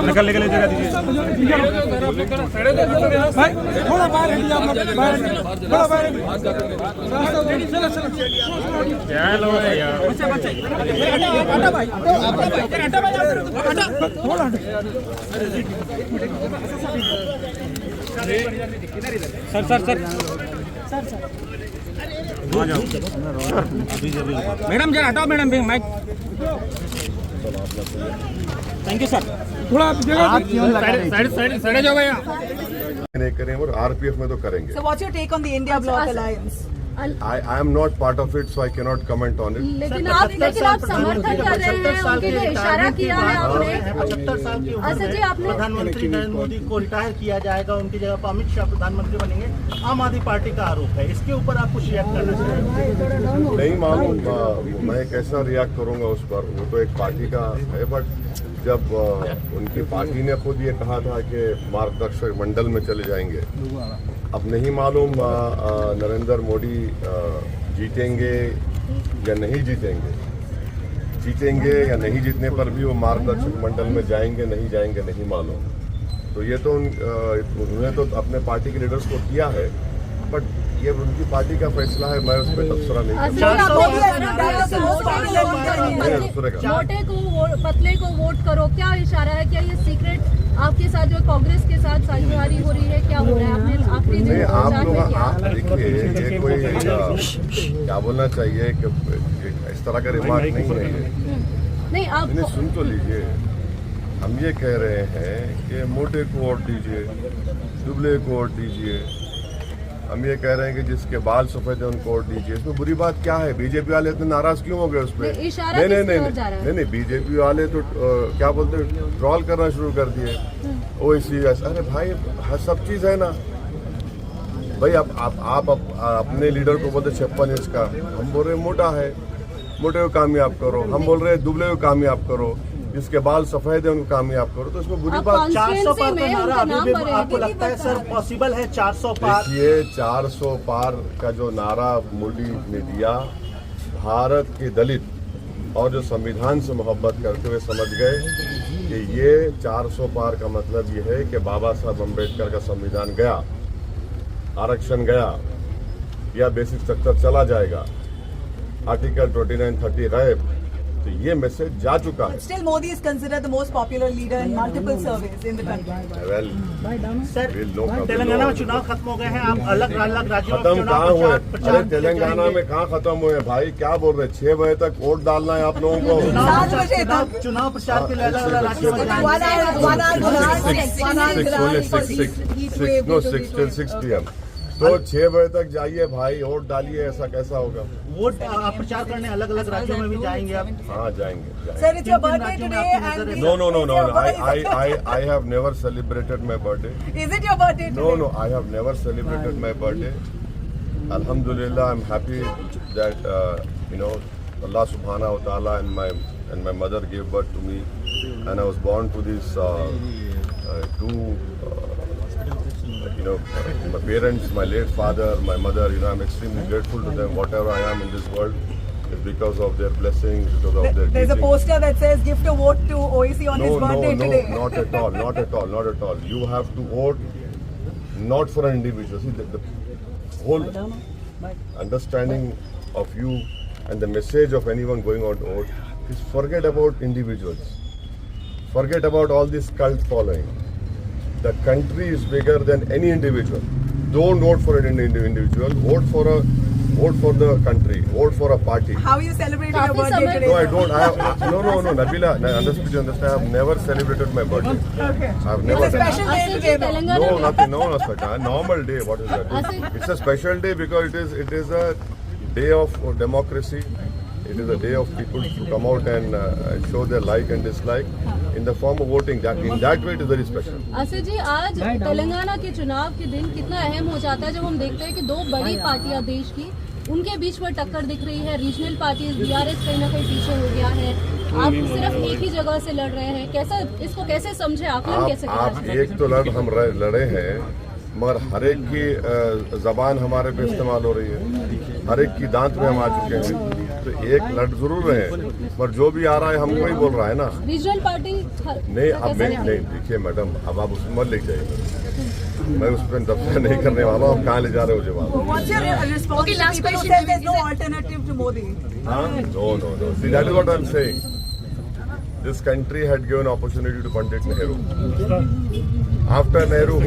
निकल निकल जगह दीजिए भाई, थोड़ा बाहर हटिए आप लोग, बाहर थोड़ा बाहर चलो चलो क्या लोग है यार, हटा भाई, हटा भाई, थोड़ा सर सर सर मैडम जरा हटाओ madam mic. Thank you sir. थोड़ा साइड जाओ भैया। नहीं करें और आरपीएफ में तो करेंगे। So what's your take on the India Bloc Alliance? I am not part of it, so I cannot comment on it. लेकिन आप समर्थन कर रहे हैं, उनके लिए इशारा किया है आपने। 75 साल की उम्र जी आपने प्रधानमंत्री नरेंद्र मोदी को रिटायर किया जाएगा, उनकी जगह पर अमित शाह प्रधानमंत्री बनेंगे, आम आदमी पार्टी का आरोप है। इसके ऊपर आप कुछ रिएक्ट करना चाहिए। नहीं मालूम मैं कैसा रिएक्ट करूंगा उस पर, वो तो एक पार्टी का है। बट जब उनकी पार्टी ने खुद ये कहा था कि मार्गदर्शक मंडल में चले जाएंगे, अब नहीं मालूम नरेंद्र मोदी जीतेंगे या नहीं जीतेंगे। जीतेंगे या नहीं जीतने पर भी वो मार्गदर्शक मंडल में जाएंगे नहीं जाएंगे नहीं मालूम। तो ये तो उन्होंने तो अपने पार्टी के लीडर्स को किया है, बट ये उनकी पार्टी का फैसला है, मैं उस पर तबसरा नहीं करूँगा। मोटे को पतले को वोट करो, क्या इशारा है? क्या ये सीक्रेट आपके साथ जो कांग्रेस के साथ साझेदारी हो रही है, क्या हो रहा है? आपने आखिरी दिन आप लोग देखिए, ये कोई क्या बोलना चाहिए कि इस तरह का रिमार्क नहीं है। नहीं आप सुन तो लीजिए, हम ये कह रहे हैं कि मोटे को वोट दीजिए, दुबले को वोट दीजिए। हम ये कह रहे हैं कि जिसके बाल सफेद है उनको वोट दीजिए। इसमें बुरी बात क्या है? बीजेपी वाले इतने नाराज क्यों हो गए उस पर? नहीं बीजेपी वाले तो क्या बोलते हैं, ट्रॉल करना शुरू कर दिए। ओवैसी अरे भाई सब चीज है ना भाई। आप अपने लीडर को बोलते 56 इंच का, हम बोल रहे मोटा है, मोटे को कामयाब करो। हम बोल रहे दुबले को कामयाब करो, जिसके बाल सफेद है उनको कामयाब करो। तो इसमें बुरी बात 400 पार का नारा अभी भी आपको लगता है सर पॉसिबल है? 400 पार, देखिए 400 पार का जो नारा मोदी ने दिया, भारत के दलित और जो संविधान से मोहब्बत करते हुए समझ गए कि ये 400 पार का मतलब ये है कि बाबा साहब अम्बेडकर का संविधान गया, आरक्षण गया या बेसिक स्ट्रक्चर चला जाएगा, आर्टिकल 29-30 गायब। तो ये मैसेज जा चुका है। Still Modi is considered the most popular leader in multiple surveys in the country. Well, sir Telangana में चुनाव खत्म हो गए हैं, आप अलग राज्यों में खत्म कहाँ हुए? अरे तेलंगाना में कहाँ खत्म हुए भाई, क्या बोल रहे? 6 बजे तक वोट डालना है आप लोगों को। चुनाव प्रचार के लिए अलग अलग राज्यों में 6 PM। तो 6 बजे तक जाइए भाई, वोट डालिए। ऐसा कैसा होगा? वोट आप प्रचार करने अलग अलग राज्यों में भी जाएंगे आप? हाँ जाएंगे। Sir, it's your birthday today and No. I have never celebrated my birthday. Is it your birthday today? No. I have never celebrated my birthday. Alhamdulillah, I'm happy that Allah Subhanahu wa Taala and my mother gave birth to me, and I was born to these two. My parents, my late father, my mother, I'm extremely grateful to them. Whatever I am in this world is because of their blessings, because of their There's a teaching. poster that says gift a vote to OIC on his birthday today. No, not at all. You have to vote not for an individual. See, the whole understanding of you and the message of anyone going out to vote is forget about individuals. Forget about all this cult following. The country is bigger than any individual. Don't vote for an individual. Vote for the country. Vote for a party. How are you celebrating your birthday today? No, I don't. No, Nabila. I understand. I have never celebrated my birthday. Okay. I have never. It's a special day today. No, nothing. No, normal day. What is that? It's a special day because it is a day of democracy. It is a day of people to come out and show their like and dislike in the form of voting. That in that way it is very special. Asad जी, आज तेलंगाना के चुनाव के दिन कितना अहम हो जाता है जब हम देखते हैं कि दो बड़ी पार्टियां देश की, उनके बीच में टक्कर दिख रही है। रीजनल पार्टीज, बीआरएस कहीं ना कहीं पीछे हो गया है, आप सिर्फ एक ही जगह से लड़ रहे हैं। कैसा, इसको कैसे समझे, आकलन कैसे आप करें? एक तो हम लड़े हैं, मगर हर एक की जबान हमारे पे इस्तेमाल हो रही है, हर एक की दांत में हम आ चुके हैं, तो एक लड़ जरूर रहे हैं, पर जो भी आ रहा है हमको ही बोल रहा है ना। रीजनल पार्टी नहीं, अब नहीं देखिए मैडम, अब आप उसमें मत ले जाइए, मैं उस पर दफ्तर नहीं करने वाला हूँ। आप कहाँ ले जा रहे हो जवाब? What's your response to people who say there's no alternative to Modi? No. See, that is what I'm saying. This country had given opportunity to Pandit Nehru. After Nehru,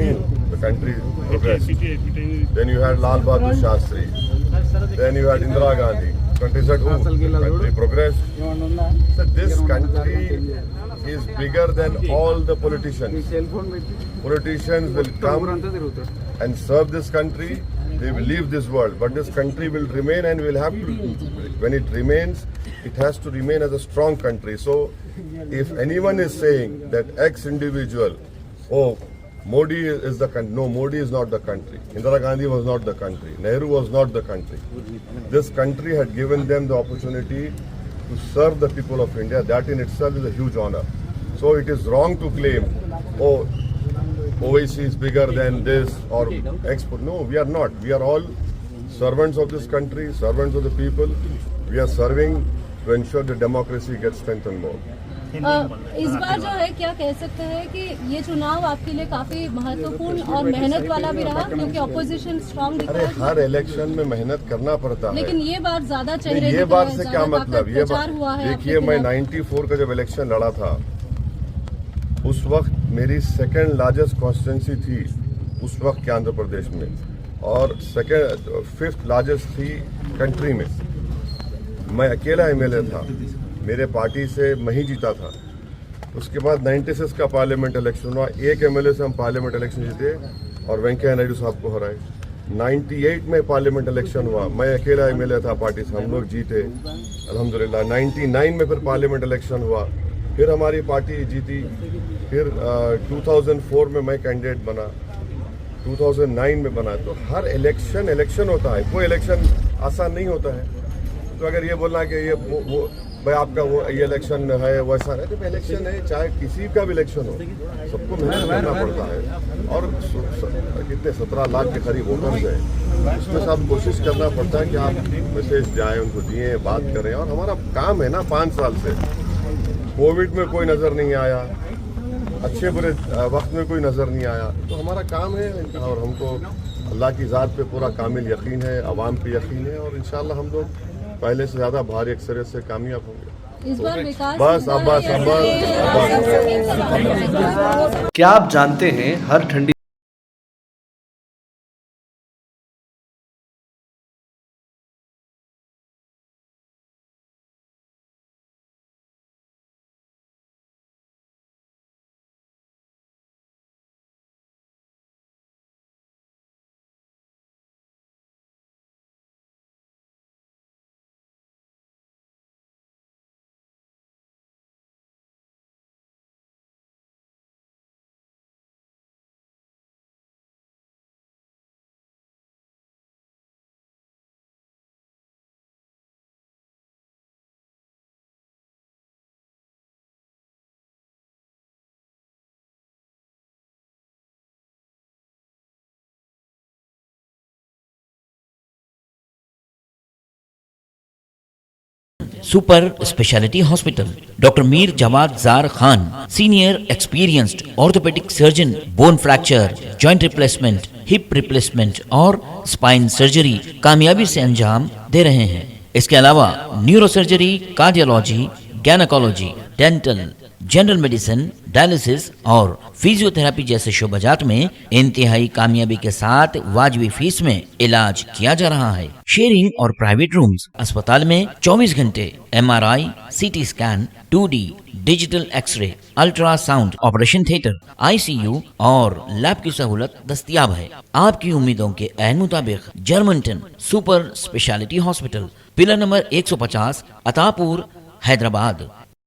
the country progressed. Then you had Lal Bahadur Shastri. Then you had Indira Gandhi. Country said who? Country progressed. So this country is bigger than all the politicians. Politicians will come and serve this country. They will leave this world, but this country will remain, and will have to. When it remains, it has to remain as a strong country. So, if anyone is saying that X individual, oh, Modi is the country. No, Modi is not the country. Indira Gandhi was not the country. Nehru was not the country. This country had given them the opportunity to serve the people of India. That in itself is a huge honor. So it is wrong to claim, oh, OIC is bigger than this or export. No, we are not. We are all servants of this country, servants of the people. We are serving to ensure the democracy gets strengthened more. इस बार जो है, क्या कह सकते हैं कि ये चुनाव आपके लिए काफी महत्वपूर्ण और मेहनत वाला भी रहा, क्योंकि ऑपोजिशन स्ट्रांग दिख अरे रहा है। हर इलेक्शन में मेहनत करना पड़ता है, लेकिन ये बार ज्यादा चेहरे ये दिख बार रहे से हैं, क्या ज्यादा मतलब? ताकत ये प्रचार हुआ है देखिए, आपके मैं खिलाफ। 94 का जब इलेक्शन लड़ा था, उस वक्त मेरी सेकंड लार्जेस्ट कॉन्स्टिट्यूंसी थी उस वक्त के आंध्र प्रदेश में, और फिफ्थ लार्जेस्ट थी कंट्री में। मैं अकेला एमएलए था, मेरे पार्टी से मैं ही जीता था। उसके बाद 96 का पार्लियामेंट इलेक्शन हुआ, एक एमएलए से हम पार्लियामेंट इलेक्शन जीते और वेंकैया नायडू साहब को हराए। 98 में पार्लियामेंट इलेक्शन हुआ, मैं अकेला एमएलए था पार्टी से, हम लोग जीते अल्हम्दुलिल्लाह। 99 में फिर पार्लियामेंट इलेक्शन हुआ, फिर हमारी पार्टी जीती। फिर 2004 में मैं कैंडिडेट बना, 2009 में बना। तो हर इलेक्शन होता है, कोई इलेक्शन आसान नहीं होता है। तो अगर ये बोलना कि ये वो भाई आपका वो ये इलेक्शन है वैसा है, तो इलेक्शन है, चाहे किसी का भी इलेक्शन हो, सबको मेहनत करना पड़ता है। और कितने 17 लाख के करीब वोटर्स हैं, उसमें सब कोशिश करना पड़ता है कि आप मैसेज जाए, उनको दिए, बात करें। और हमारा काम है ना, 5 साल से कोविड में कोई नज़र नहीं आया, अच्छे बुरे वक्त में कोई नज़र नहीं आया, तो हमारा काम है। और हमको अल्लाह की ज़ात पे पूरा कामिल यकीन है, अवाम पे यकीन है, और इंशाल्लाह हम लोग पहले से ज़्यादा भारी अक्सरियत से कामयाब होंगे। इस बार विकास बस क्या आप जानते हैं हर ठंडी super speciality hospital, doctor Mir Jawad Zar Khan, senior experienced orthopaedic surgeon, bone fracture, joint replacement, hip replacement और स्पाइन सर्जरी कामयाबी से अंजाम दे रहे हैं। इसके अलावा neuro surgery, cardiology, gynaecology, dental, general medicine, dialysis और फिजियोथेरेपी जैसे शोबाजात में इंतहाई कामयाबी के साथ वाजबी फीस में इलाज किया जा रहा है। शेयरिंग और प्राइवेट रूम्स। अस्पताल में 24 घंटे MRI, CT scan, 2D digital x-ray, ultrasound, operation theatre, ICU और लैब की सहूलत दस्तयाब है। आपकी उम्मीदों के ऐन मुताबिक Germanten super speciality hospital, pillar number 150, Attapur, Hyderabad.